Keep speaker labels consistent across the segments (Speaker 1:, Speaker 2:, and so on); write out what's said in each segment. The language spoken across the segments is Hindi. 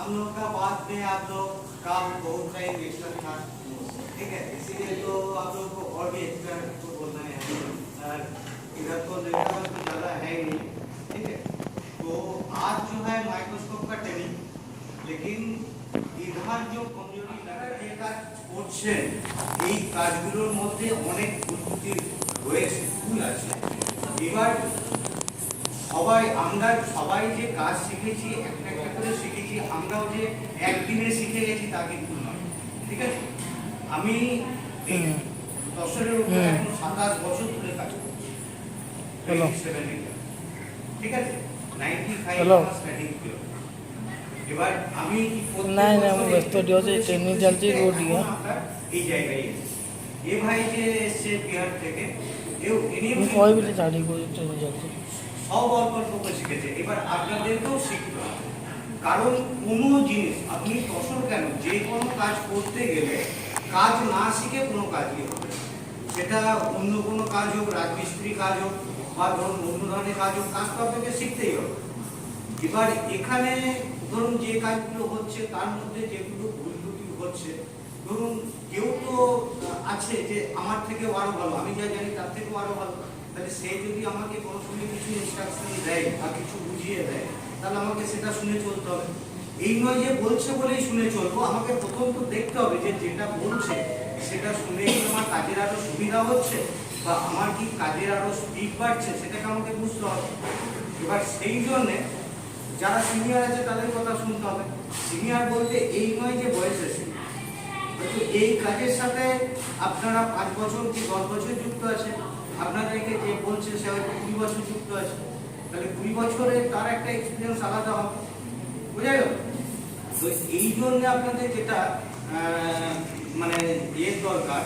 Speaker 1: हम लोग का बाद में आप लोग काम बहुत टाइम एक्स्ट्रा था, ठीक है, इसीलिए तो आप लोग को और भी एक्स्ट्रा तो बोलना है। इधर तो लेकर तो ज़्यादा है ही नहीं, ठीक है। तो आज जो है माइक्रोस्कोप का ट्रेनिंग, लेकिन इधर जो कमजोरी লাগাতে কাজ করছেন এই কাজগুলোর মধ্যে অনেক পদ্ধতি রয়েছে, ভুল আছে। এবার আমরা সবাই যে কাজ শিখেছি, একটা একটা করে শিখেছি, আমরাও যে একদিনে শিখে গেছি তা কিন্তু নয়, ঠিক আছে। আমি দশের উপরে এখন 27 বছর ধরে কাজ করছি, ঠিক আছে। 95 স্টার্টিং ছিল। এবার আমি
Speaker 2: নাই না আমি ব্যস্ত দিয়েছি, ট্রেনিং চলছে রোড দিয়ে
Speaker 1: এই জায়গায় এ ভাই যে এসছে বিহার থেকে,
Speaker 2: ওই বলে চাকরি করে ট্রেনিং চলছে,
Speaker 1: সব অল্প অল্প করে শিখেছে। এবার আপনাদেরকেও শিখতে হবে, কারণ কোনো জিনিস আপনি তসর কেন, যে কোনো কাজ করতে গেলে কাজ না শিখে কোনো কাজই হবে, সেটা অন্য কোনো কাজ হোক, রাজমিস্ত্রি কাজ হোক বা ধরুন অন্য ধরনের কাজ হোক, কাজ তো আপনাকে শিখতেই হবে। এবার এখানে ধরুন যে কাজগুলো হচ্ছে তার মধ্যে যেগুলো ভুল ত্রুটি হচ্ছে, ধরুন কেউ তো আছে যে আমার থেকেও আরো ভালো, আমি যা জানি তার থেকেও আরো ভালো, তাহলে সে যদি আমাকে কোনো সময় কিছু ইনস্ট্রাকশন দেয় বা কিছু বুঝিয়ে দেয়, তাহলে আমাকে সেটা শুনে চলতে হবে। এই নয় যে বলছে বলেই শুনে চলবো, আমাকে প্রথম তো দেখতে হবে যে যেটা বলছে সেটা শুনে কি আমার কাজের আরো সুবিধা হচ্ছে বা আমার কি কাজের আরো স্পিড বাড়ছে, সেটাকে আমাকে বুঝতে হবে। এবার সেই জন্যে যারা সিনিয়র আছে তাদের কথা শুনতে হবে। সিনিয়র বলতে এই নয় যে বয়সে সিনিয়র, কিন্তু এই কাজের সাথে আপনারা 5 বছর কি 10 বছর যুক্ত আছে, আপনাদেরকে যে বলছে সে হয়তো 20 বছর যুক্ত আছে, তাহলে 20 বছরে তার একটা এক্সপিরিয়েন্স আলাদা হবে, বুঝা গেল? তো এই জন্য আপনাদের যেটা মানে এর দরকার,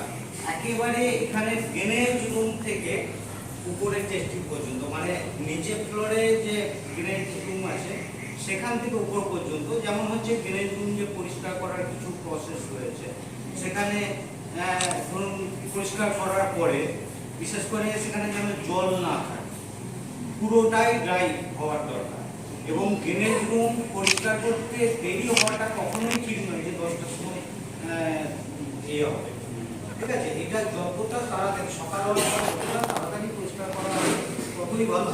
Speaker 1: একেবারে এখানে গ্রেনেজ রুম থেকে উপরের টেস্টিং পর্যন্ত, মানে নিচে ফ্লোরে যে গ্রেনেজ রুম আছে সেখান থেকে উপর পর্যন্ত, যেমন হচ্ছে গ্রেনেজ রুম যে পরিষ্কার করার কিছু প্রসেস রয়েছে, সেখানে ধরুন পরিষ্কার করার পরে বিশেষ করে সেখানে যেন জল না থাকে, পুরোটাই ড্রাই হওয়ার দরকার। এবং গ্রেনেজ রুম পরিষ্কার করতে দেরি হওয়াটা কখনোই ঠিক নয় যে 10টার সময় হবে, ঠিক আছে। এটা যতটা তাড়াতাড়ি সকালবেলা যতটা তাড়াতাড়ি পরিষ্কার করা হবে ততই ভালো,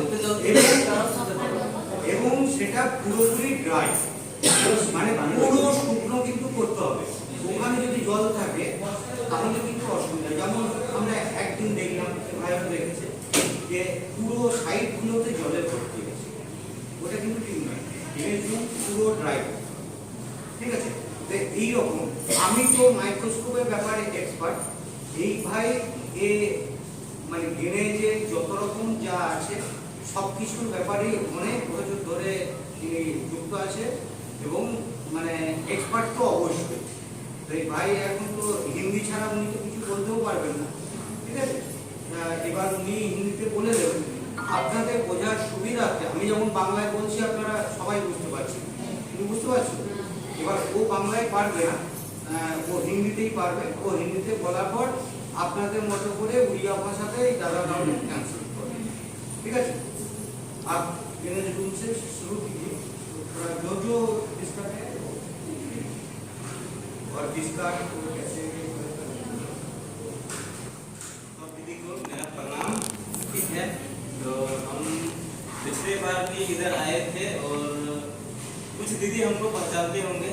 Speaker 1: এবং সেটা পুরোপুরি ড্রাই, মানে পুরো শুকনো কিন্তু করতে হবে। ওখানে যদি জল থাকে তাহলে কিন্তু অসুবিধা। যেমন আমরা একদিন দেখলাম, ভাইও দেখেছে যে পুরো সাইডগুলোতে জলে ভর্তি গেছে, ওটা কিন্তু ঠিক নয়, পুরো ড্রাই, ঠিক আছে। তো এইরকম আমি তো মাইক্রোস্কোপের ব্যাপারে এক্সপার্ট, এই ভাই এ মানে গ্রেনেজে যত রকম যা আছে সব কিছুর ব্যাপারে অনেক বছর ধরে তিনি যুক্ত আছে এবং মানে এক্সপার্ট তো অবশ্যই। তো এই ভাই এখন তো হিন্দি ছাড়া উনি তো কিছু বলতেও পারবেন না, ঠিক আছে। এবার উনি হিন্দিতে বলে দেবেন, আপনাদের বোঝার সুবিধার্থে আমি যেমন বাংলায় বলছি আপনারা সবাই বুঝতে পারছেন, তুমি বুঝতে পারছো। এবার ও বাংলায় পারবে না, ও হিন্দিতেই পারবে, ও হিন্দিতে বলার পর আপনাদের মতো করে উড়িয়া ভাষাতে দাদা ক্যান্সেল করবে, ঠিক আছে। आप ग्रेनेज रूम से शुरू कीजिए, थोड़ा जो जो डिस्कट है और डिस्कट को कैसे। तो दीदी को मेरा प्रणाम, ठीक है। तो हम पिछले बार भी इधर आए थे और कुछ दीदी हमको पहचानते होंगे,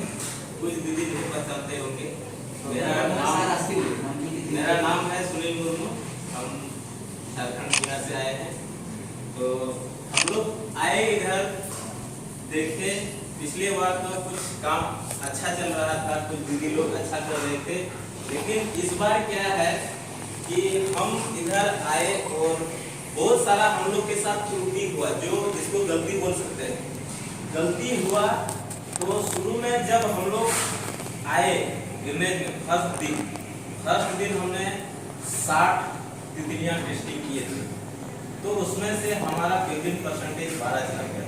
Speaker 1: कुछ दीदी नहीं पहचानते होंगे। मेरा नाम है सुनील मुर्मू, हम झारखंड बिहार से आए हैं। तो हम लोग आए इधर, देखे पिछले बार तो कुछ काम अच्छा चल रहा था, कुछ दीदी लोग अच्छा कर रहे थे, लेकिन इस बार क्या है कि हम इधर आए और बहुत सारा हम लोग के साथ त्रुटि हुआ, जो जिसको गलती बोल सकते हैं, गलती हुआ। तो शुरू में जब हम लोग आए ग्रेनेज में फर्स्ट दिन हमने 60 तितलियां टेस्टिंग किए थे, तो उसमें से हमारा पेपिन परसेंटेज 12 चला गया,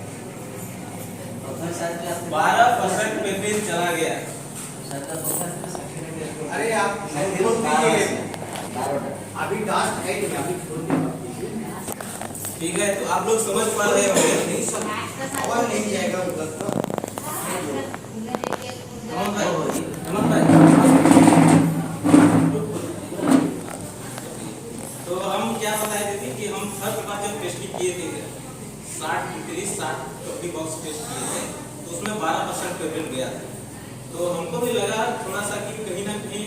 Speaker 1: 12% पेपिन चला गया। अरे आप अभी डास्ट है कि अभी छोड़ दीजिए, ठीक है। तो आप लोग समझ पा रहे होंगे, नहीं समझ नहीं जाएगा उधर तो
Speaker 3: फर्स्ट बार जब टेस्टिंग किए थे 60 कपड़ी बॉक्स टेस्ट किए थे तो उसमें 12% पेमेंट गया था। तो हमको भी लगा थोड़ा सा कि कहीं ना कहीं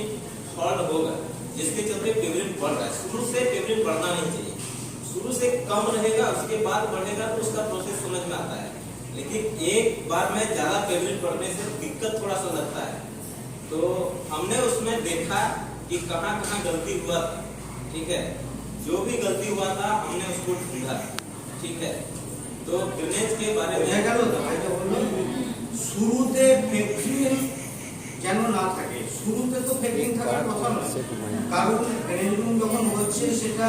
Speaker 3: फॉल्ट होगा, जिसके चलते पेमेंट बढ़ रहा है। शुरू से पेमेंट बढ़ना नहीं चाहिए, शुरू से कम रहेगा उसके बाद बढ़ेगा तो उसका प्रोसेस समझ में आता है। लेकिन एक बार में ज्यादा पेमेंट बढ़ने से दिक्कत थोड़ा सा लगता है। तो हमने उसमें देखा कि कहाँ कहाँ गलती हुआ था, ठीक है। जो भी गलती हुआ था हमने उसको ढूंढा, ठीक है। तो ग्रेनेज के बारे में
Speaker 1: শুরুতে ফেক্টিং যেন না থাকে, শুরুতে তো ফেক্টিং থাকার কথা নয়, কারণ গ্রেনেজ রুম যখন হচ্ছে সেটা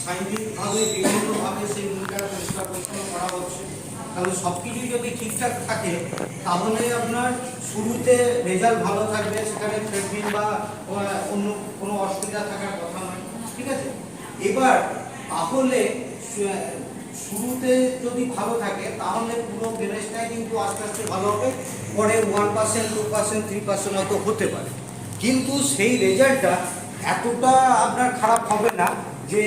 Speaker 1: সাইন্টিফিকভাবে বিভিন্নভাবে সেই রুমটা পরিষ্কার পরিচ্ছন্ন করা হচ্ছে, তাহলে সব কিছু যদি ঠিকঠাক থাকে তাহলে আপনার শুরুতে রেজাল্ট ভালো থাকবে, সেখানে ফেক্টিং বা অন্য কোনো অসুবিধা থাকার কথা নয়, ঠিক আছে। এবার তাহলে শুরুতে যদি ভালো থাকে তাহলে পুরো গ্যারেজটাই কিন্তু আস্তে আস্তে ভালো হবে, পরে 1%, 2%, 3% হয়তো হতে পারে, কিন্তু সেই রেজাল্টটা এতটা আপনার খারাপ হবে না। যে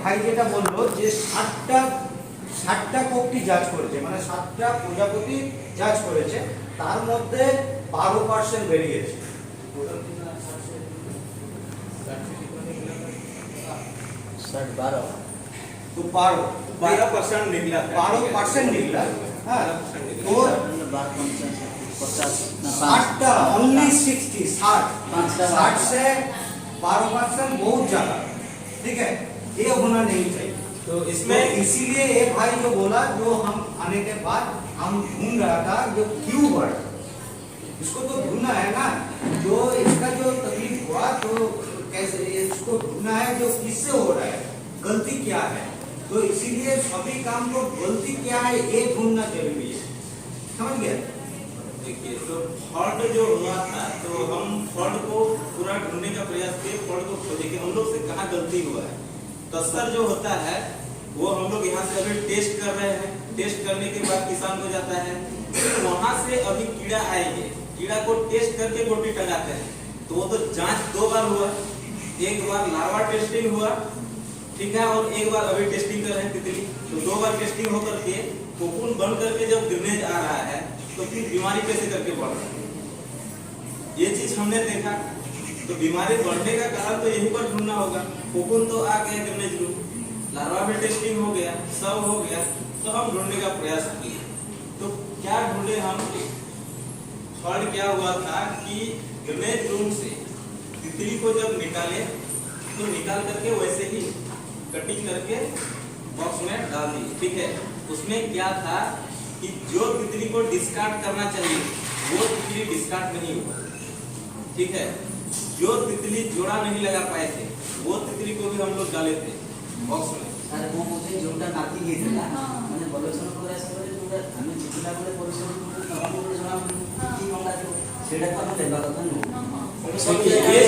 Speaker 1: ভাই যেটা বললো যে 60টা কপটি জাজ করেছে, মানে 7টা প্রজাপতি জাজ করেছে, তার মধ্যে 12% বেরিয়েছে। तो
Speaker 3: 12% निकला,
Speaker 1: 12% निकला। हाँ, तो 60टा ओनली 60 से 12% बहुत ज्यादा, ठीक है, ये होना नहीं चाहिए।
Speaker 3: तो इसमें
Speaker 1: इसीलिए एक भाई जो बोला, जो हम आने के बाद हम ढूंढ रहा था जो क्यों बढ़ा, इसको तो ढूंढना है ना, जो इसका जो तकलीफ हुआ तो कैसे इसको ढूंढना है, जो किससे हो रहा है, गलती क्या है। तो इसीलिए सभी काम को गलती क्या है ये ढूंढना जरूरी है, समझ गए।
Speaker 3: देखिए, तो फॉल्ट जो हुआ था तो हम फॉल्ट को पूरा ढूंढने का प्रयास किए, फॉल्ट को खोजे कि हम लोग से कहाँ गलती हुआ है। तस्तर जो होता है वो हम लोग यहाँ से अभी टेस्ट कर रहे हैं, टेस्ट करने के बाद किसान को जाता है, फिर वहाँ से अभी कीड़ा आएंगे, कीड़ा को टेस्ट करके गोटी टंगाते हैं। तो वो तो जांच 2 बार हुआ, एक बार लार्वा टेस्टिंग हुआ, ठीक है, और एक बार अभी टेस्टिंग कर रहे हैं तितली। तो 2 बार टेस्टिंग होकर के कोकून बन करके जब ग्रेनेज आ रहा है तो फिर बीमारी कैसे करके बढ़ रहा है, ये चीज हमने देखा। तो बीमारी बढ़ने का कारण तो यहीं पर ढूंढना होगा। कोकून तो आ गया ग्रेनेज रूम, लार्वा में टेस्टिंग हो गया, सब हो गया, तो हम ढूंढने का प्रयास किए। तो क्या ढूंढे हम, फॉल्ट क्या हुआ था कि ग्रेनेज रूम से तितली को जब निकाले तो निकाल करके वैसे ही कटिंग करके बॉक्स में डाल दी, ठीक है। उसमें क्या था कि जो तितली को डिस्कार्ड करना चाहिए वो तितली डिस्कार्ड नहीं हुआ, ठीक है। जो तितली जोड़ा नहीं लगा पाए थे वो तितली को भी हम लोग डाले थे बॉक्स में।
Speaker 4: अरे वो मुझे जोटा नाती गई थी ना, मैंने बलोचन को ऐसा करे जोटा हमें चिकिला बोले परिश्रम को नवा बोले जोड़ा की मंगा दो सेटा को हम लेबा कथा नो।
Speaker 3: ये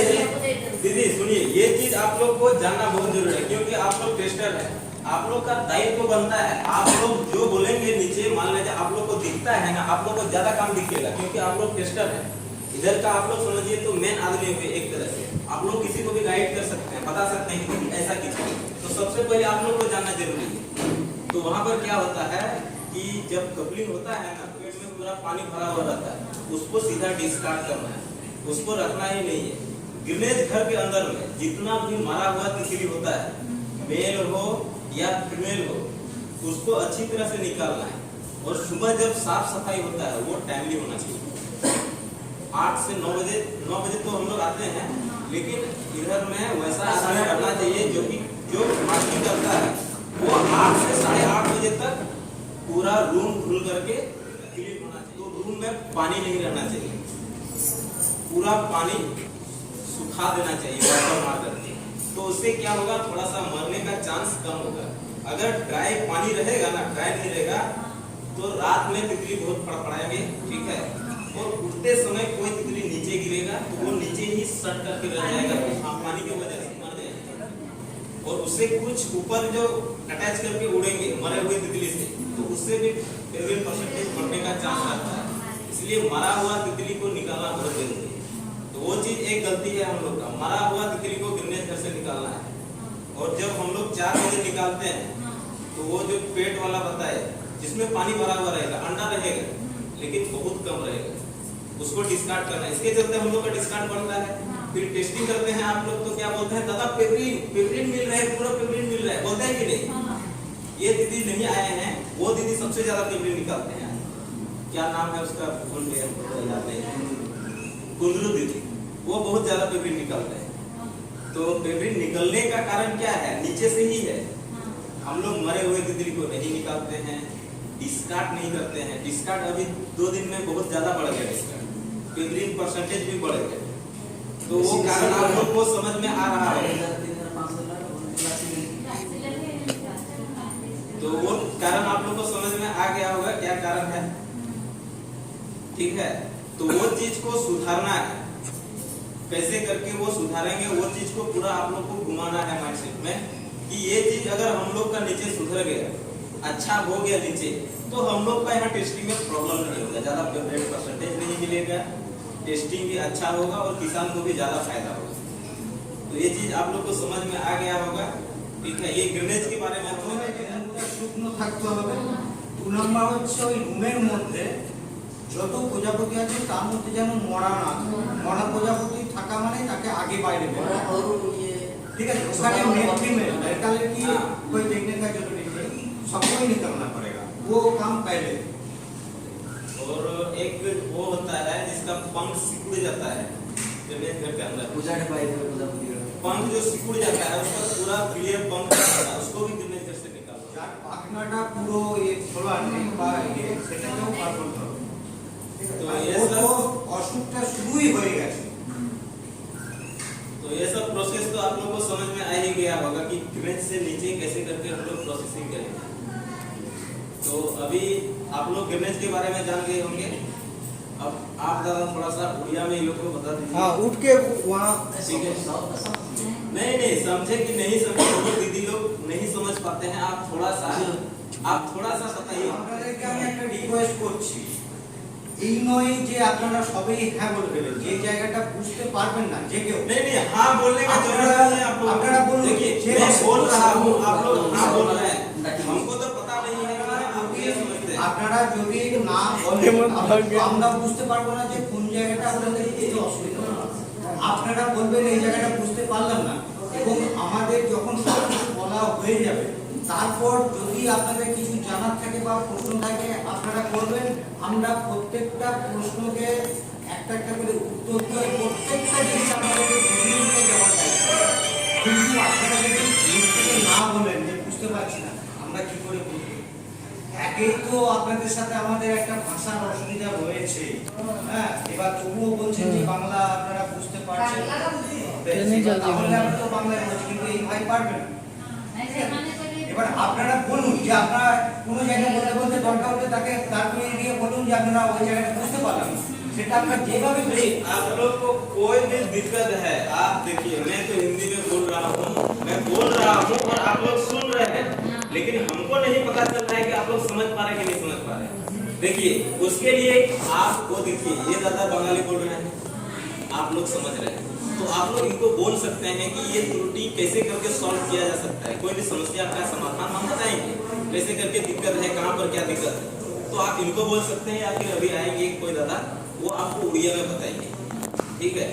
Speaker 3: दीदी सुनिए, ये चीज आप लोग को जानना बहुत जरूरी है, क्योंकि आप लोग टेस्टर है, आप लोग का दायित्व बनता है। आप लोग जो बोलेंगे नीचे, मान लीजिए आप लोग को दिखता है ना, आप लोग को ज्यादा काम दिखेगा क्योंकि आप लोग टेस्टर है। इधर का आप लोग समझिए तो मेन आदमी हुए एक तरह से, आप लोग किसी को भी गाइड कर सकते हैं, बता सकते हैं कि ऐसा कीजिए। तो सबसे पहले आप लोग को जानना जरूरी है। तो वहाँ पर क्या होता है कि जब कपलिंग होता है ना, पेट में पूरा पानी भरा हुआ रहता है, उसको सीधा डिस्कार्ड करना है, उसको रखना ही नहीं है। ग्रेनेज घर के अंदर में जितना भी मरा हुआ तितली होता है, मेल हो या फीमेल हो, उसको अच्छी तरह से निकालना है। और सुबह जब साफ सफाई होता है वो टाइमली होना चाहिए, 8 से 9 बजे। 9 बजे तो हम लोग आते हैं, लेकिन इधर में वैसा समय करना चाहिए जो कि जो मार्किंग करता है वो 8 से 8:30 बजे तक पूरा रूम धुल करके क्लीन होना चाहिए। तो रूम में पानी नहीं रहना चाहिए, पूरा पानी सुखा देना चाहिए वाटर मार करके। तो उससे क्या होगा, थोड़ा सा मरने का चांस कम होगा। अगर ड्राई पानी रहेगा ना, ड्राई नहीं रहेगा तो रात में तितली बहुत फड़फड़ाएंगे, ठीक है। और उठते समय कोई तितली नीचे गिरेगा तो वो नीचे ही सट करके रह जाएगा, पानी की वजह से मर जाएगा। और उससे कुछ ऊपर जो अटैच करके उड़ेंगे मरे हुए तितली से, तो उससे भी 50% मरने का चांस रहता है। इसलिए मरा हुआ तितली को निकालना बहुत जरूरी है। तो वो चीज एक गलती है हम लोग का, मरा हुआ तितली को ग्रेनेज घर से निकालना है। और जब हम लोग 4 बजे निकालते हैं वो जो पेट वाला बताए जिसमें पानी भरा हुआ रहेगा, अंडा रहेगा लेकिन बहुत कम रहेगा, उसको डिस्कार्ड करना है। इसके चलते हम लोग का डिस्कार्ड बढ़ता है। फिर टेस्टिंग करते हैं आप लोग तो क्या बोलते हैं, दादा पेपरिन मिल रहा है, पूरा पेपरिन मिल रहा है, बोलते हैं कि नहीं। ये दीदी नहीं आए हैं, वो दीदी सबसे ज्यादा पेपरिन निकालते हैं। क्या नाम है उसका, भूल गए, याद नहीं, कुंदरू दीदी, वो बहुत ज्यादा पेपरिन निकालते हैं। तो पेपरिन निकलने का कारण क्या है, नीचे से ही है। हम लोग मरे हुए तितली को नहीं निकालते हैं, डिस्कार्ड नहीं करते हैं। डिस्कार्ड अभी 2 दिन में बहुत ज्यादा बढ़ गया, डिस्कार्ड पेपरिन परसेंटेज भी बढ़ गया। तो वो कारण आप लोग को समझ में आ रहा है, तो वो कारण आप लोग को समझ में आ गया होगा क्या कारण है, ठीक है। तो वो चीज को सुधारना है, कैसे करके वो सुधारेंगे, वो चीज को पूरा आप लोग को घुमाना है माइंडसेट में कि ये चीज अगर हम लोग का नीचे सुधर गया, अच्छा हो गया नीचे, तो हम लोग का यहाँ टेस्टिंग में प्रॉब्लम नहीं होगा, ज्यादा पेपरेट परसेंटेज नहीं मिलेगा, टेस्टिंग भी अच्छा होगा और किसान को भी ज्यादा फायदा होगा। तो ये चीज आप लोग को समझ में आ गया होगा, ठीक है। ये ग्रेनेज के बारे में
Speaker 1: শুকনো থাকতে হবে। 2 নম্বর হচ্ছে ওই রুমের মধ্যে যত প্রজাপতি আছে তার মধ্যে যেন মরা না থাকে। মরা প্রজাপতি থাকা মানে তাকে আগে বাইরে বের করতে হবে। ठीक है, उसका नेट में निकालने की कोई देखने का जरूरी नहीं, सबको ही निकलना पड़ेगा, वो काम पहले।
Speaker 3: और एक वो होता है जिसका पंख सिकुड़ जाता है, ग्रेनेज घर के अंदर पंख जो सिकुड़ जाता है, उसका पूरा क्लियर पंख रहता है, उसको भी ग्रेनेज घर से निकालो।
Speaker 1: যার পাখনাটা পুরো ये খোলা নেই বা ये সেটাকেও পার করতে হবে।
Speaker 3: तो
Speaker 1: আর
Speaker 3: ये
Speaker 1: ও
Speaker 3: सब
Speaker 1: তো অসুখটা শুরুই হয়ে গেছে।
Speaker 3: तो ये सब प्रोसेस तो आप लोग को समझ में आ ही गया होगा कि ग्रेनेज से नीचे कैसे करके हम लोग प्रोसेसिंग करेंगे। तो अभी आप लोग ग्रेनेज के बारे में जान गए होंगे। अब आप दादा थोड़ा सा उड़िया में लोग को बता दीजिए।
Speaker 2: हाँ, उठ के वहाँ
Speaker 3: ठीक है, नहीं समझे कि नहीं समझे, वो दीदी लोग नहीं समझ पाते हैं। आप थोड़ा सा बताइए।
Speaker 1: আপনাদেরকে আমি একটা রিকোয়েস্ট করছি, এই নয় যে আপনারা সবাই হ্যাঁ বলে দেবেন, যে জায়গাটা বুঝতে পারবেন না যে কেউ
Speaker 3: नहीं हाँ बोलने का जरूरत नहीं है। आप लोग
Speaker 1: আপনারা বলুন।
Speaker 3: देखिए मैं बोल रहा हूँ, आप लोग हाँ बोल रहे हैं, हमको तो पता नहीं है कि आप ये समझते हैं।
Speaker 1: আপনারা যদি না বলেন আমরা বুঝতে পারবো না যে কোন জায়গাটা আপনাদের বুঝতে অসুবিধা হবে। আপনারা বলবেন এই জায়গাটা বুঝতে পারলাম না, এবং আমাদের যখন সব কিছু বলা হয়ে যাবে তারপর যদি আপনাদের কিছু জানার থাকে বা প্রশ্ন থাকে আপনারা করবেন। আমরা প্রত্যেকটা প্রশ্নকে একটা একটা করে উত্তর দিয়ে প্রত্যেকটা জিনিস আপনাদেরকে বুঝিয়ে দিতে যাওয়া যায়। কিন্তু আপনারা যদি না বলেন যে বুঝতে পারছি না, আমরা কি করে বুঝবো? একেই তো আপনাদের সাথে আমাদের একটা ভাষার অসুবিধা রয়েছে, হ্যাঁ। এবার তবুও বলছেন যে বাংলা আপনারা বুঝতে পারছেন, তাহলে আমরা তো বাংলায় বলছি, কিন্তু এই ভাই পারবেন না। এবার আপনারা বলুন যে আপনারা কোনো জায়গায় বলতে দরকার হলে তাকে তারপরে গিয়ে বলুন যে আপনারা ওই জায়গাটা বুঝতে পারলেন না। সেটা আপনারা যেভাবে
Speaker 3: नहीं, आप लोग को कोई भी दिक्कत है, आप देखिए मैं तो हिंदी में बोल रहा हूँ, मैं बोल रहा हूँ और आप लोग सुन रहे हैं, लेकिन हमको नहीं पता चल रहा है कि आप लोग समझ पा रहे हैं कि नहीं समझ पा रहे हैं। देखिए उसके लिए आपको देखिए ये दादा बंगाली बोल रहे हैं, आप लोग समझ रहे हैं, तो आप लोग इनको बोल सकते हैं कि ये त्रुटि कैसे करके सॉल्व किया जा सकता है। कोई भी समस्या का समाधान हम बताएंगे, कैसे करके दिक्कत है, कहाँ पर क्या दिक्कत है, तो आप इनको बोल सकते हैं। या फिर अभी आएंगे कोई दादा, वो आपको उड़िया में बताएंगे, ठीक है।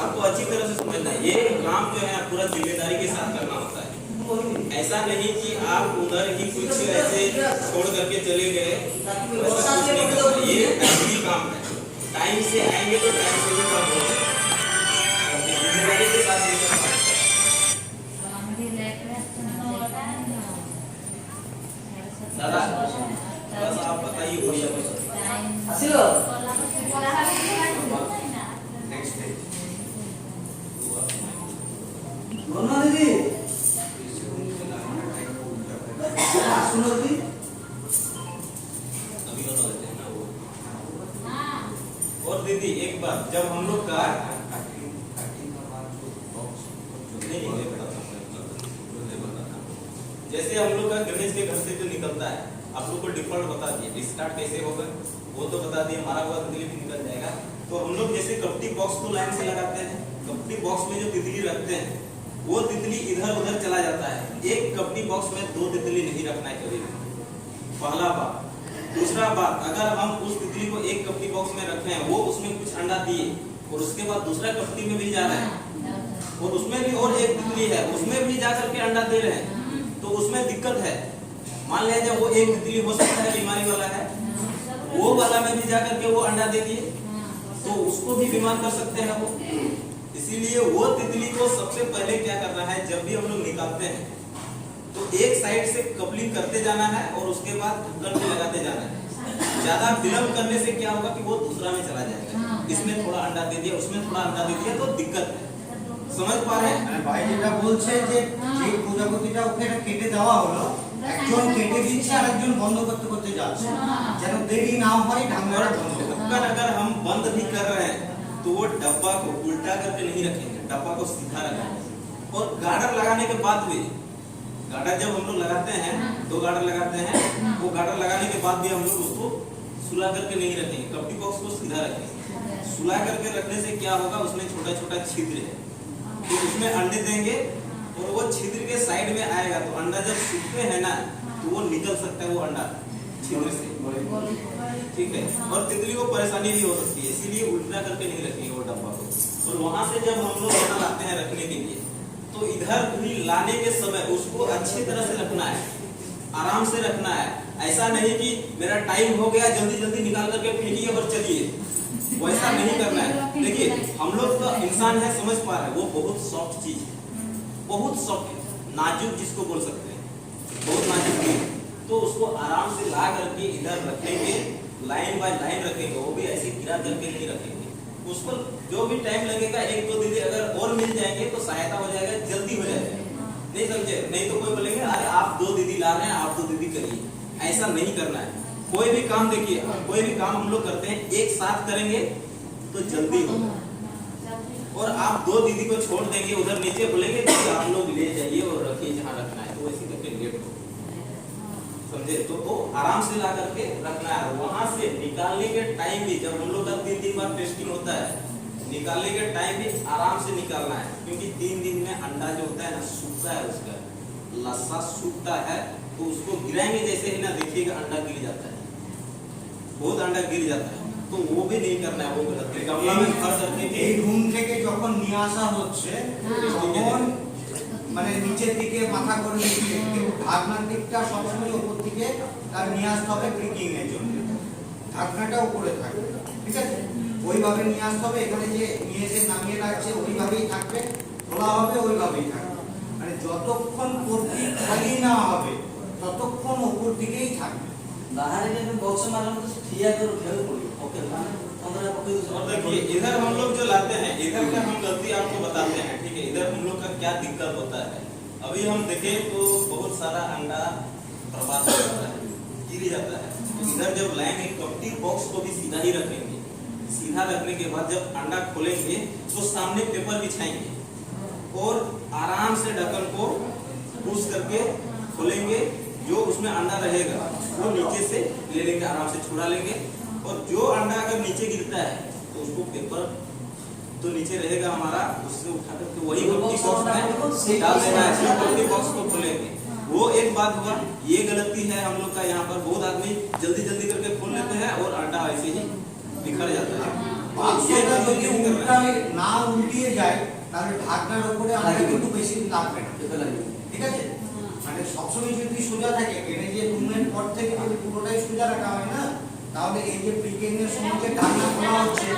Speaker 3: आपको अच्छी तरह से समझना है, ये काम जो है पूरा जिम्मेदारी के साथ करना होता है। ऐसा नहीं कि आप उधर ही कुछ ऐसे छोड़ करके चले गए, ऐसा कुछ नहीं करना। ये ऐसी काम है, टाइम से आएंगे तो टाइम से भी काम होगा, जिम्मेदारी के साथ ये करना है। दादा बस आप बताइए उड़िया में।
Speaker 1: नेक्स्ट डे
Speaker 4: दीदी सुनो दी
Speaker 3: अभी बता देते हैं ना वो। और दीदी एक बार जब हम लोग का जैसे हम लोग का गणेश के घर से जो निकलता है, आप लोग को डिफॉल्ट बता दिए, डिस्कार्ड कैसे होगा वो तो बता दिए, मारा हुआ तितली भी निकल जाएगा। तो हम लोग जैसे कपटी बॉक्स को लाइन से लगाते हैं, कपटी बॉक्स में जो तितली रखते हैं वो तितली इधर उधर चला जाता है। एक कपड़ी बॉक्स में 2 तितली नहीं रखना है कभी भी, पहला बात। दूसरा बात, अगर हम उस तितली को एक कपड़ी बॉक्स में रखे हैं, वो उसमें कुछ अंडा दिए और उसके बाद दूसरा कपड़ी में भी जा रहे हैं और उसमें भी और एक तितली है, उसमें भी जाकर के अंडा दे रहे हैं, तो उसमें दिक्कत है। मान लिया जब वो एक तितली हो सकता है बीमारी वाला है, वो वाला में भी जाकर के वो अंडा दे दिए तो उसको भी बीमार कर सकते हैं वो। इसीलिए वो तितली को सबसे पहले क्या करना है, जब भी हम लोग निकालते हैं तो एक साइड से कपलिंग करते जाना है और उसके बाद ढक्कन पे लगाते जाना है। ज्यादा विलंब करने से क्या होगा कि वो दूसरा में चला जाएगा, इसमें थोड़ा अंडा दे दिया, उसमें थोड़ा अंडा दे दिया, तो दिक्कत है। समझ पा रहे हैं?
Speaker 1: ভাই যেটা বলছে যে যে প্রজাপতিটা ওকে কেটে দেওয়া হলো, একজন কেটে দিচ্ছে আর একজন বন্ধ করতে করতে যাচ্ছে, যেন দেরি না হয় ঢাকনাটা বন্ধ করে।
Speaker 3: ढक्कन अगर हम बंद भी कर रहे हैं तो वो डब्बा को उल्टा करके नहीं रखेंगे, डब्बा को सीधा रखेंगे। और गार्डर लगाने के बाद भी, गार्डर जब हम लोग लगाते हैं 2 गार्डर लगाते हैं, वो गार्डर लगाने के बाद भी हम लोग उसको सुला करके नहीं रखेंगे, कपड़ी बॉक्स को सीधा रखेंगे। सुला करके रखने से क्या होगा, उसमें छोटा छोटा छिद्र है, तो उसमें अंडे देंगे और वो छिद्र के साइड में आएगा, तो अंडा जब सूखते हैं ना तो वो निकल सकता है वो अंडा छिद्र से, ठीक है। और तितली को परेशानी भी हो सकती है, इसीलिए उल्टा करके नहीं रखेंगे वो डब्बा को। और वहां से जब हम लोग यहाँ लाते हैं रखने के लिए, तो इधर भी लाने के समय उसको अच्छी तरह से रखना है, आराम से रखना है। ऐसा नहीं कि मेरा टाइम हो गया जल्दी जल्दी निकाल करके फेंकिए और चलिए, वैसा नहीं करना है। देखिए हम लोग तो इंसान है, समझ पा रहे हैं, वो बहुत सॉफ्ट चीज है, बहुत सॉफ्ट, नाजुक जिसको बोल सकते हैं, बहुत नाजुक चीज, तो उसको आराम से ला करके इधर रखेंगे, लाइन बाय लाइन रखेंगे, वो भी ऐसे गिरा करके नहीं रखेंगे। उसको जो भी टाइम लगेगा, 1-2 दीदी अगर और मिल जाएंगे तो सहायता हो जाएगा, जल्दी हो जाएगा, नहीं समझे? नहीं तो कोई बोलेंगे अरे आप 2 दीदी ला रहे हैं, आप 2 दीदी करिए, ऐसा नहीं करना है। कोई भी काम देखिए, कोई भी काम हम लोग करते हैं एक साथ करेंगे तो जल्दी होगा, और आप 2 दीदी को छोड़ देंगे उधर नीचे, बोलेंगे कि आप लोग ले जाइए और रखिए जहाँ रखना है, तो वैसे करके लेट हो, समझे? तो वो आराम से ला करके रखना है। वहां से निकालने के टाइम भी, जब हम लोग का 3 बार टेस्टिंग होता है, निकालने के टाइम भी आराम से निकालना है, क्योंकि 3 दिन में अंडा जो होता है ना सूखता है, उसका लस्सा सूखता है, तो उसको गिराएंगे जैसे ही ना, देखिएगा अंडा गिर जाता है, बहुत अंडा गिर जाता है, तो वो भी नहीं करना है, वो गलत है। गमला में भर करके
Speaker 1: এই রুম থেকে যখন নিয়ে আসা হচ্ছে তখন মানে নিচের দিকে মাথা করে রেখে ঢাকনার দিকটা সবসময় উপর দিকে তার নিয়ে আসতে হবে ব্রিকিং এর জন্য, ঢাকনাটা উপরে থাকবে, ঠিক আছে? ওইভাবে নিয়ে আসতে হবে, এখানে যে নিয়ে এসে নামিয়ে রাখছে ওইভাবেই থাকবে, খোলা হবে ওইভাবেই থাকবে, মানে যতক্ষণ পর্তি খালি না হবে ততক্ষণ উপর দিকেই থাকবে।
Speaker 4: बाहर में बॉक्स मारना तो ठिया करो फेल पड़ी ओके हमरा पकड़ दो।
Speaker 3: और देखिए इधर हम लोग जो लाते हैं, इधर का हम गलती आपको बताते हैं, ठीक है? इधर हम लोग का क्या दिक्कत होता है, अभी हम देखें तो बहुत सारा अंडा बर्बाद हो जाता है, गिर जाता है। तो इधर जब लाएंगे कपटी बॉक्स को भी सीधा ही रखेंगे, सीधा रखने के बाद जब अंडा खोलेंगे तो सामने पेपर बिछाएंगे और आराम से ढक्कन को पुश करके खोलेंगे, जो उसमें अंडा रहेगा वो नीचे से ले लेंगे, आराम से छुड़ा लेंगे, और जो अंडा अगर नीचे गिरता है तो उसको पेपर तो नीचे रहेगा हमारा, उससे उठा करके वही कपटी बॉक्स में डाल देना है, जो कपटी बॉक्स को खोलेंगे। वो एक बात हुआ, ये गलती है हम लोग का, यहाँ पर बहुत आदमी जल्दी जल्दी करके खोल लेते हैं और अंडा ऐसे ही बिखर जाता है। ये
Speaker 1: বাক্সটা
Speaker 3: गलती
Speaker 1: যদি
Speaker 3: नहीं करना है।
Speaker 1: উল্টায় না উল্টিয়ে যায় তাহলে ঢাকনার উপরে আমরা কিন্তু বেশি লাগবে না,
Speaker 4: पेपर लगे
Speaker 1: ঠিক আছে? মানে সবসময় যদি সোজা থাকে, এখানে যে রুমের পর থেকে যদি পুরোটাই সোজা রাখা হয় না, তাহলে এই যে ব্রিকিং এর সময় যে ঢাকনা খোলা হচ্ছে,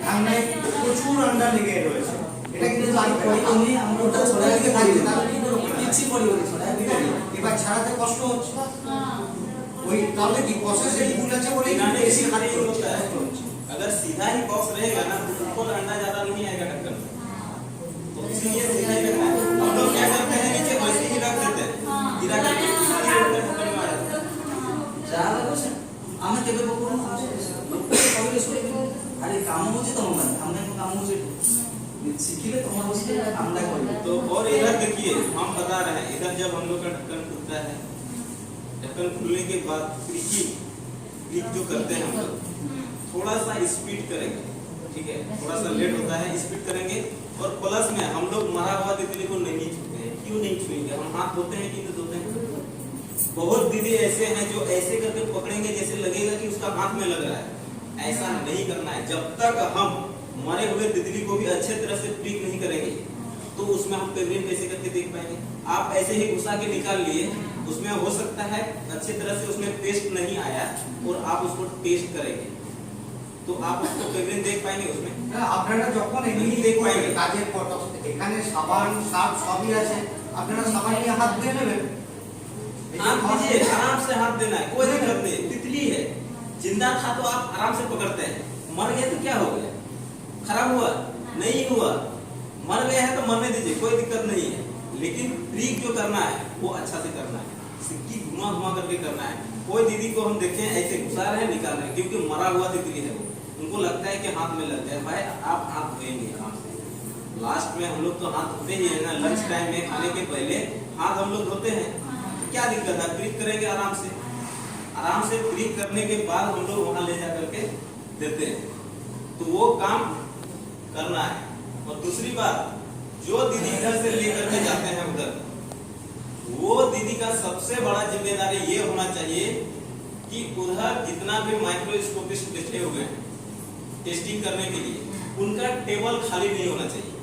Speaker 1: ঢাকনায় প্রচুর আন্ডা লেগে রয়েছে, এটা কিন্তু লাগবে না।
Speaker 4: আমি আমরা
Speaker 1: ওটা
Speaker 4: ওটা
Speaker 1: ছড়া দিকে থাকবে, তাহলে কি করে হবে?
Speaker 4: কিচ্ছু পড়িবনি ছড়া
Speaker 1: ঠিক আছে? এবার ছাড়াতে কষ্ট হচ্ছে, ওই তাহলে কি প্রসেসে ভুল আছে বলে
Speaker 3: बनाने
Speaker 1: বেশি
Speaker 3: के
Speaker 1: খালি
Speaker 3: लिए
Speaker 1: হচ্ছে।
Speaker 3: होता है, अगर सीधा ही बॉक्स रहेगा ना तो ऊपर अंडा ज्यादा नहीं आएगा ढक्कन में, तो इसीलिए सीधा ही रखना है। हम लोग क्या करते हैं, नीचे वैसे ही रख देते हैं, गिरा करके इसलिए ढक्कन में आ जाता है।
Speaker 4: ଯାହା ଲାଗୁଛି ଆମେ କେବେ ପକଉନୁ କହିଲେ ଶୁଣିବେ ଆରେ କାମ ହଉଛି ତମ ମାନେ ଆମେ କାମ ହଉଛି ଶିଖିଲେ ତମର ବସିଲେ କାମଟା କରିବେ।
Speaker 3: तो और इधर देखिए हम बता रहे हैं, इधर जब हम लोग का ढक्कन खुलता है, ढक्कन खुलने के बाद क्लिक जो करते हैं हम लोग थोड़ा सा स्पीड करेंगे, ठीक है? थोड़ा सा लेट होता है, स्पीड करेंगे और प्लस में हम लोग मरा हुआ तितली को नहीं छूते हैं। क्यों नहीं छुएंगे? हम हाथ धोते हैं कि नहीं धोते हैं? बहुत दीदी ऐसे हैं जो ऐसे करके पकड़ेंगे जैसे लगेगा कि उसका हाथ में लग रहा है। ऐसा नहीं करना है। जब तक हम मरे हुए तितली को भी अच्छे तरह से ट्रीट नहीं करेंगे तो उसमें हम पेवरिन कैसे करके देख पाएंगे? आप ऐसे ही घुसा के निकाल लिए, उसमें हो सकता है अच्छे तरह से उसमें पेस्ट नहीं आया और आप उसको टेस्ट करेंगे तो आप उसको पेवरिन देख पाएंगे उसमें?
Speaker 1: আপনারা যখন এমনি
Speaker 3: দেখ পাইনি।
Speaker 1: কাজের পর তখন এখানে সাবান সার্ফ সবই আছে, আপনারা সাবান নিয়ে হাত ধুয়ে নেবেন।
Speaker 3: आप दीजिए, आराम से हाथ देना है, कोई दिक्कत नहीं। तितली है, जिंदा था तो आप आराम से पकड़ते हैं, मर गया तो क्या हो गया? खराब हुआ? नहीं हुआ। मर गया है तो मरने दीजिए, कोई दिक्कत नहीं है। लेकिन ट्रिक जो करना है वो अच्छा से करना है, सिक्की घुमा घुमा करके करना है। कोई दीदी को हम देखें ऐसे घुसा रहे हैं निकाल रहे हैं क्योंकि मरा हुआ तितली है वो, उनको लगता है कि हाथ में लग जाए। भाई आप हाथ धोएंगे आराम से। लास्ट में हम लोग तो हाथ धोते ही है ना, लंच टाइम में खाने के पहले हाथ हम लोग धोते हैं। क्या दिक्कत है? ट्रिक करेंगे आराम से। आराम से ट्रिक करने के बाद हम लोग वहां ले जा करके देते हैं, तो वो काम करना है। और दूसरी बात, जो दीदी इधर से लेकर के जाते हैं उधर, वो दीदी का सबसे बड़ा जिम्मेदारी ये होना चाहिए कि उधर जितना भी माइक्रोस्कोपिस्ट बैठे हुए हैं टेस्टिंग करने के लिए, उनका टेबल खाली नहीं होना चाहिए।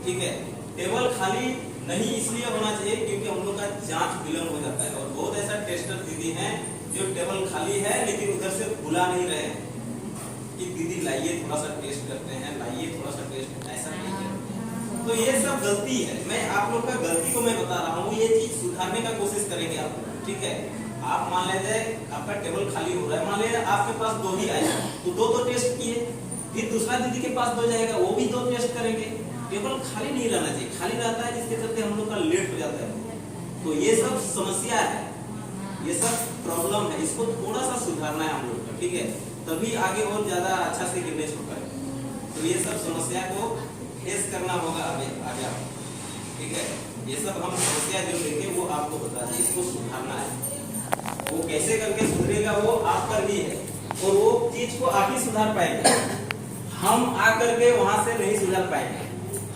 Speaker 3: ठीक है? टेबल खाली नहीं इसलिए होना चाहिए क्योंकि हम लोग का जांच विलंब हो जाता है। और बहुत ऐसा टेस्टर दीदी हैं जो टेबल खाली है लेकिन उधर से बुला नहीं रहे हैं कि दीदी लाइए थोड़ा सा टेस्ट करते हैं, लाइए थोड़ा सा टेस्ट। ऐसा नहीं है। तो ये सब गलती है। मैं आप लोग का गलती को मैं बता रहा हूँ, ये चीज सुधारने का कोशिश करेंगे आप लोग। ठीक है? आप मान लीजिए आपका टेबल खाली हो रहा है, मान लीजिए आपके पास 2 ही आए तो 2 तो टेस्ट किए, फिर दूसरा दीदी के पास 2 जाएगा, वो भी 2 टेस्ट करेंगे। टेबल खाली नहीं रहना चाहिए। खाली रहता है जिसके चलते हम लोग का लेट हो जाता है। तो ये सब समस्या है, ये सब प्रॉब्लम है, इसको थोड़ा सा सुधारना है हम लोग का। ठीक है? तभी आगे और ज्यादा अच्छा से गिरनेस होगा। तो ये सब समस्या को फेस करना होगा आगे। ठीक है? ये सब हम समस्या जो देखे वो आपको बता दें, इसको सुधारना है। वो कैसे करके सुधरेगा वो आप पर ही है, और वो चीज को आप ही सुधार पाएंगे। हम आकर के वहां से नहीं सुधार पाएंगे।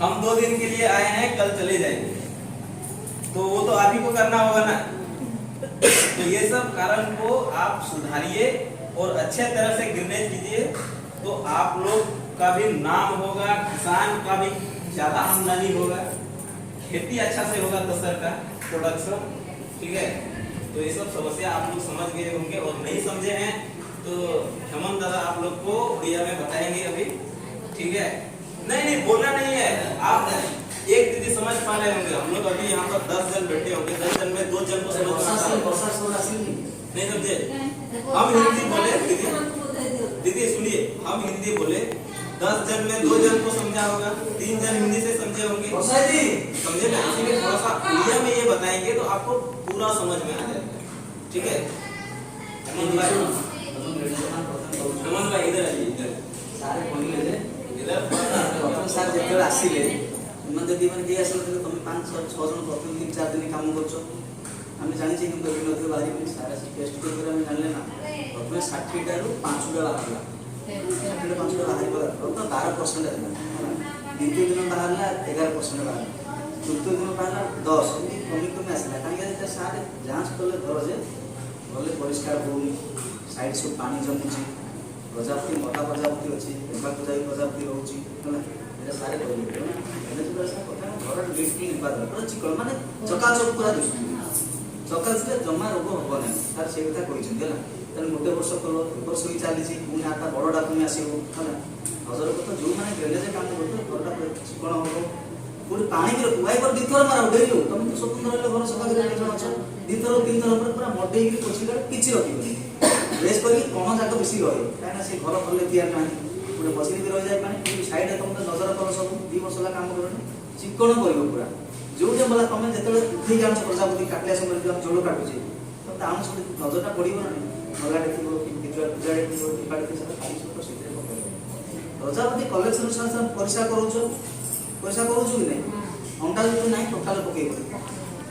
Speaker 3: हम 2 दिन के लिए आए हैं, कल चले जाएंगे, तो वो तो आप ही को करना होगा ना। तो ये सब कारण को आप सुधारिए और अच्छे तरह से गिरनेस कीजिए, तो आप लोग का भी नाम होगा, किसान का भी ज्यादा आमदनी होगा, खेती अच्छा से होगा, दसर का प्रोडक्शन। ठीक है? तो ये सब समस्या आप लोग समझ गए होंगे, और नहीं समझे हैं तो हेमंत दादा आप लोग को उड़िया में बताएंगे अभी। ठीक है? नहीं बोलना नहीं है, आप एक दीदी समझ पा रहे होंगे। हम लोग अभी यहाँ पर 10 जन बैठे होंगे, 10 जन में 2 जन को समझ नहीं समझे। हम हिंदी बोले दीदी सुनिए, हम हिंदी बोले 10 जन में 2 जन को समझा होगा, 3 जन हिंदी से समझे होंगे, समझे ना? इसीलिए थोड़ा सा उड़िया में ये बताएंगे तो आपको पूरा समझ में आ जाएगा। ठीक है? हेमंत भाई इधर आइए, इधर
Speaker 4: ସାର୍ ଯେତେବେଳେ ଆସିଲେ ସେମାନେ ଯଦି ମାନେ କିଏ ଆସିଲେ ତମେ 5-6 ଜଣ ପ୍ରଥମ 3-4 ଦିନ କାମ କରୁଛ, ଆମେ ଜାଣିଛେ କିନ୍ତୁ ଏବେ ମଧ୍ୟ ବାହାରିବନି। ସାର୍ ଆସି ଟେଷ୍ଟ କରିକି ଆମେ ଜାଣିଲେ ନା ପ୍ରଥମେ 60ଟାରୁ 5ଟା ବାହାରିଲା, 60ଟା 5ଟା ବାହାରିବା ତ 12% ହେଲା। ଦ୍ୱିତୀୟ ଦିନ ବାହାରିଲା 11% ବାହାରିଲା, ତୃତୀୟ ଦିନ ବାହାରିଲା 10, ଏମିତି କମି ଆସିଲା। କାହିଁକି ସାର୍ ଯାଞ୍ଚ କଲେ ଧର ଯେ ଗଲେ ପରିଷ୍କାର ହେଉନି, ସାଇଡ୍ ସବୁ ପାଣି ଜମୁଛି, ପ୍ରଜାପତି ମଟା ପ୍ରଜାପତି ଅଛି, ଏବାକୁ ଯାଇ ପ୍ରଜାପତି ରହୁଛି ହେଲା। এটা সারে কইলে এটা তো আসলে কথা ঘর লিফটিং নিপাদ পুরো চিকন মানে চকাচক পুরা দিছি, চকাচকে জমা রোগ হব না। স্যার সেই কথা কইছেন ହେଲା। তাহলে গোটে বর্ষ করো, বর্ষ হই চালিছি, পুনি আটা বড়টা পুনি আসিব ହେଲା। হজর কথা जो মানে গ্রেনেজ কাম করতে ঘরটা চিকন হব, পুরি পানি কি কুয়াই পর দিথর মারা উডেইলো, তুমি তো স্বতন্ত্র হলে ঘর সফা করে জন আছো, দিথর 3 থর পর পুরা মডেই কি পছিলা কিছু রখিবনি, রেস করি কোন জায়গা বেশি রহে, কারণ সেই ঘর ফলে দিয়া নাই পুরো বসিনি রয়ে যায় পানি। কিন্তু সাইডে তোমরা নজর করো, সব 2 ବର୍ଷ ହେଲା কাম করনি, চিকন করিব পুরা। ଯୋଉଟେ বলা তুমি যেতেବେଳେ উঠেই যাচ্ছ প্রজাপতি কাটলে সময় আমি জোড় কাটুছি, তবে ଆମ ସବୁ নজরটা পড়িব না, নলাଟେ ଥିବ କି ভিতরে পূজাଟେ ଥିବ କି ପାଟେ ଥିବ, ଖାଲି সব ସେଥିରେ ପକେଇବ। প্রজাপতি কলেকশন সাথে পরিষ্কার করুছ, পরিষ্কার করুছ কি নাই, অন্ডা যদি নাই টোটাল পকেইব,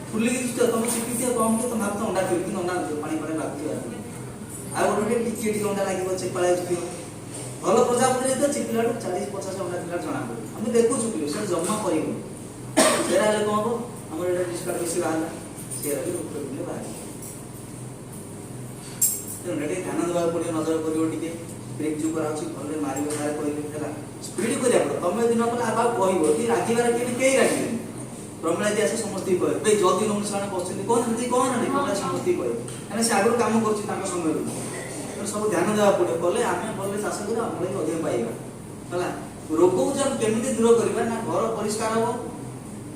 Speaker 4: ফুলি দিছ তুমি চিপিতে কম কি তুমি ভাবতো অন্ডা ଥିବ, কিন্তু অন্ডা পানি পানি লাগুଥିବ। ଆଉ ଗୋଟେ ଟିକେ ଟିକେ ଅଣ୍ଡା ଲାଗିବ, ଚିପାଳା ଆସିଥିବ। ଭଲ ପ୍ରଜାପତିରେ ତ ଚିପିଲାଠୁ 40-50 ଅଣ୍ଡା ଥିଲା ଜଣା ପଡେ। ଆମେ ଦେଖୁଛୁ କି ସେ ଜମା କରିବୁନି ସେରା ହେଲେ କ'ଣ ହବ ଆମର ଏଇଟା ଡିସ୍କାର୍ଡ ବେଶୀ ବାହାରିଲା ସେରା ବି ରୋଗ ବିଲେ ବାହାରିବ ତେଣୁ ଏଠି ଧ୍ୟାନ ଦେବାକୁ ପଡ଼ିବ ନଜର କରିବ ଟିକେ ବ୍ରେକ୍ ଯେଉଁ କରାହେଉଛି ଭଲରେ ମାରିବ ତାର କହିବେ ହେଲା ସ୍ପିଡ୍ କରିବାକୁ ପଡ଼ିବ ତମେ ଦିନ କଲେ ଆଉ କହିବ କି ରାଗିବାରେ କେହି ରାଗିବେନି ପ୍ରମିଳା ଯଦି ଆସେ ସମସ୍ତଙ୍କୁ କହିବେ ଭାଇ ଜଲ୍ଦି ନଉନି ସେମାନେ ବସୁଛନ୍ତି କହୁନାହାନ୍ତି କହୁନାହାନ୍ତି ପ୍ରମିଳା ସମସ୍ତଙ୍କୁ କହିବେ କାହିଁକିନା ସେ ଆଗରୁ କାମ କରୁଛି ତାଙ୍କ ସମୟରୁ ତେଣୁ ସବୁ ଧ୍ୟାନ ଦେବାକୁ ପଡ଼ିବ କଲେ ଆମେ ଭଲରେ ଚାଷ କରି ଅମଳ ବି ଅଧିକ ପାଇବା ହେଲା ରୋଗକୁ ଆମେ କେମିତି ଦୂର କରିବା ନା ଘର ପରିଷ୍କାର ହେବ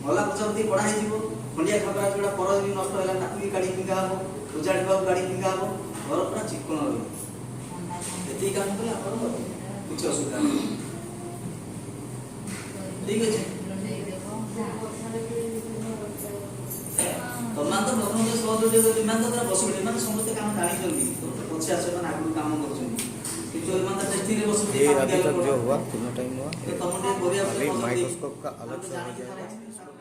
Speaker 4: ମଲା ପଚାରନ୍ତି କଢ଼ା ହେଇଯିବ ଖଣ୍ଡିଆ ଖାବରା ଯୋଉଟା ପର ଯଦି ନଷ୍ଟ ହେଲା ତାକୁ ବି ଗାଡ଼ି ଫିଙ୍ଗା ହେବ ଉଜାଡ଼ିବାକୁ ଗାଡ଼ି ଫିଙ୍ଗା ହେବ ଘର ପୁରା ଚିକ୍କଣ ରହିବ ଏତିକି କାମ କଲେ ଆପଣଙ୍କର କିଛି ଅସୁବିଧା ନାହିଁ ଠିକ୍ ଅଛି ତମାନେ ତ ପ୍ରଥମ ସହଯୋଗ ଏମାନେ ତ ବସିବେ ଏମାନେ ସମସ୍ତେ କାମ ଜାଣିଛନ୍ତି ପଛେ ଆସ ଏମାନେ ଆଗରୁ କାମ କରୁଛନ୍ତି କିନ୍ତୁ ଏମାନେ ତ ଟେଷ୍ଟିଂରେ ବସିବେ
Speaker 2: ये अभी तक जो हुआ कितना टाइम हुआ
Speaker 4: ତମ ଟିକେ କରିବା
Speaker 2: अभी माइक्रोस्कोप का अलग से हो जाएगा।